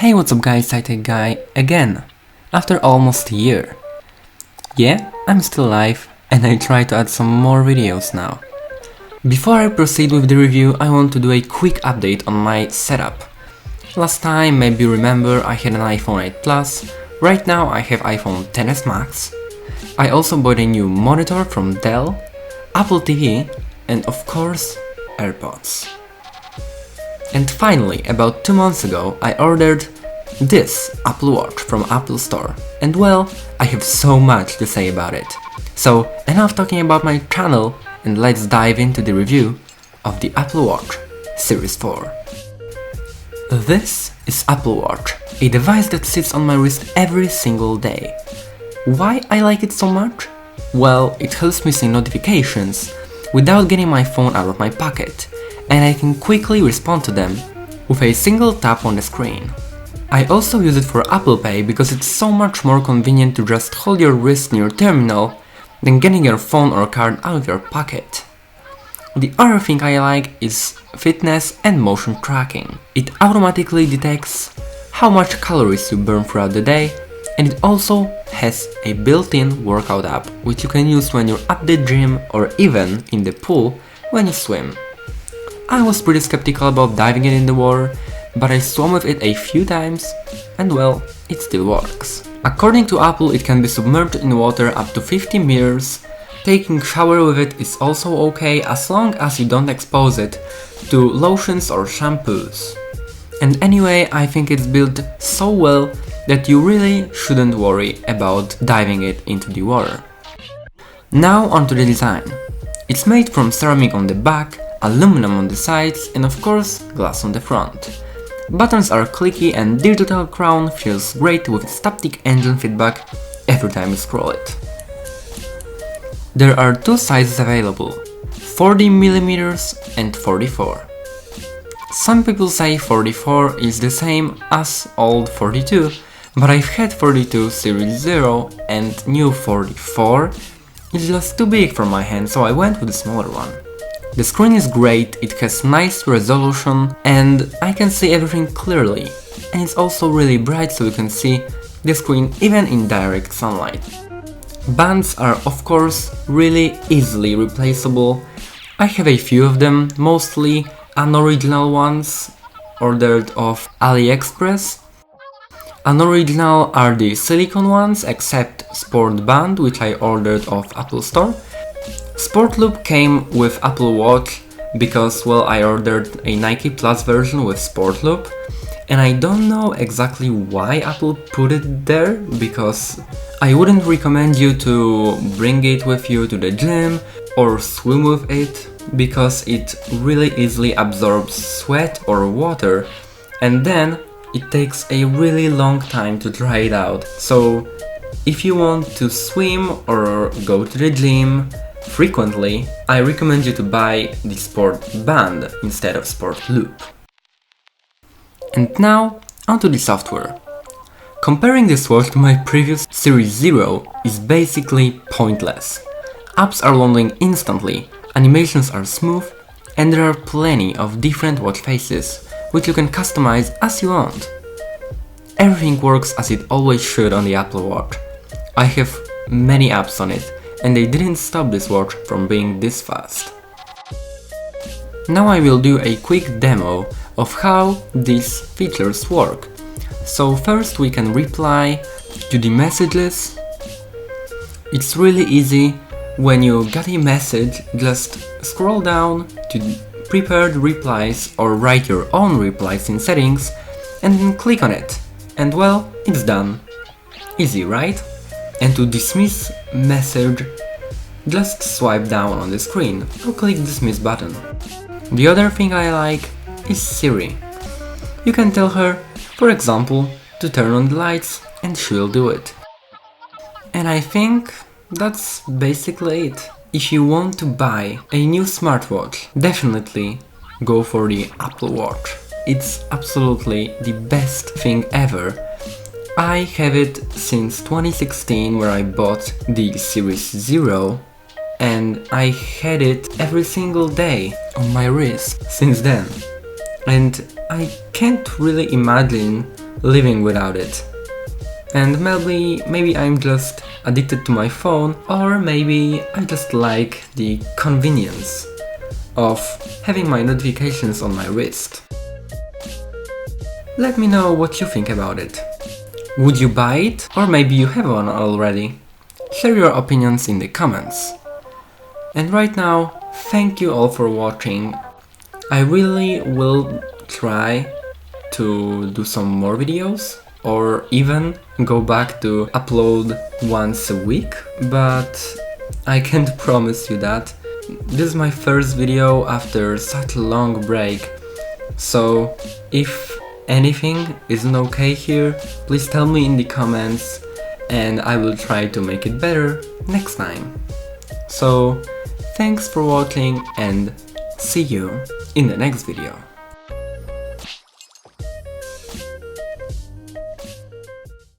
Hey, what's up guys, iTech Guy again, after almost a year. Yeah, I'm still alive and I try to add some more videos now. Before I proceed with the review, I want to do a quick update on my setup. Last time, maybe you remember, I had an iPhone 8 Plus, right now I have iPhone XS Max. I also bought a new monitor from Dell, Apple TV and of course, AirPods. And finally, about 2 months ago, I ordered this Apple Watch from Apple Store. And well, I have so much to say about it. So, enough talking about my channel and let's dive into the review of the Apple Watch Series 4. This is Apple Watch, a device that sits on my wrist every single day. Why I like it so much? Well, it helps me see notifications without getting my phone out of my pocket, and I can quickly respond to them with a single tap on the screen. I also use it for Apple Pay because it's so much more convenient to just hold your wrist near your terminal than getting your phone or card out of your pocket. The other thing I like is fitness and motion tracking. It automatically detects how much calories you burn throughout the day, and it also has a built-in workout app which you can use when you're at the gym or even in the pool when you swim. I was pretty skeptical about diving it in the water, but I swam with it a few times and well, it still works. According to Apple, it can be submerged in water up to 50 meters. Taking a shower with it is also okay as long as you don't expose it to lotions or shampoos. And anyway, I think it's built so well that you really shouldn't worry about diving it into the water. Now onto the design. It's made from ceramic on the back, aluminum on the sides and of course glass on the front. Buttons are clicky and digital crown feels great with static engine feedback every time you scroll it. There are two sizes available, 40mm and 44. Some people say 44 is the same as old 42, but I've had 42 Series 0 and new 44 is just too big for my hand, so I went with the smaller one. The screen is great, it has nice resolution and I can see everything clearly, and it's also really bright so you can see the screen even in direct sunlight. Bands are of course really easily replaceable. I have a few of them, mostly unoriginal ones ordered off AliExpress. Unoriginal are the silicone ones except Sport Band, which I ordered off Apple Store. Sport Loop came with Apple Watch because, well, I ordered a Nike Plus version with Sport Loop and I don't know exactly why Apple put it there, because I wouldn't recommend you to bring it with you to the gym or swim with it because it really easily absorbs sweat or water and then it takes a really long time to dry it out. So if you want to swim or go to the gym frequently, I recommend you to buy the Sport Band instead of Sport Loop. And now, onto the software. Comparing this watch to my previous Series 0 is basically pointless. Apps are loading instantly, animations are smooth, and there are plenty of different watch faces, which you can customize as you want. Everything works as it always should on the Apple Watch. I have many apps on it, and they didn't stop this watch from being this fast. Now I will do a quick demo of how these features work. So first we can reply to the messages. It's really easy. When you get a message, just scroll down to prepared replies or write your own replies in settings and then click on it. And well, it's done. Easy, right? And to dismiss message, just swipe down on the screen or click dismiss button. The other thing I like is Siri. You can tell her, for example, to turn on the lights and she'll do it. And I think that's basically it. If you want to buy a new smartwatch, definitely go for the Apple Watch. It's absolutely the best thing ever. I have it since 2016 where I bought the Series 0 and I had it every single day on my wrist since then. And I can't really imagine living without it. And maybe I'm just addicted to my phone, or maybe I just like the convenience of having my notifications on my wrist. Let me know what you think about it. Would you buy it? Or maybe you have one already? Share your opinions in the comments. And right now, thank you all for watching. I really will try to do some more videos, or even go back to upload once a week, but I can't promise you that. This is my first video after such a long break, so if anything isn't okay here, please tell me in the comments and I will try to make it better next time. So, thanks for watching and see you in the next video.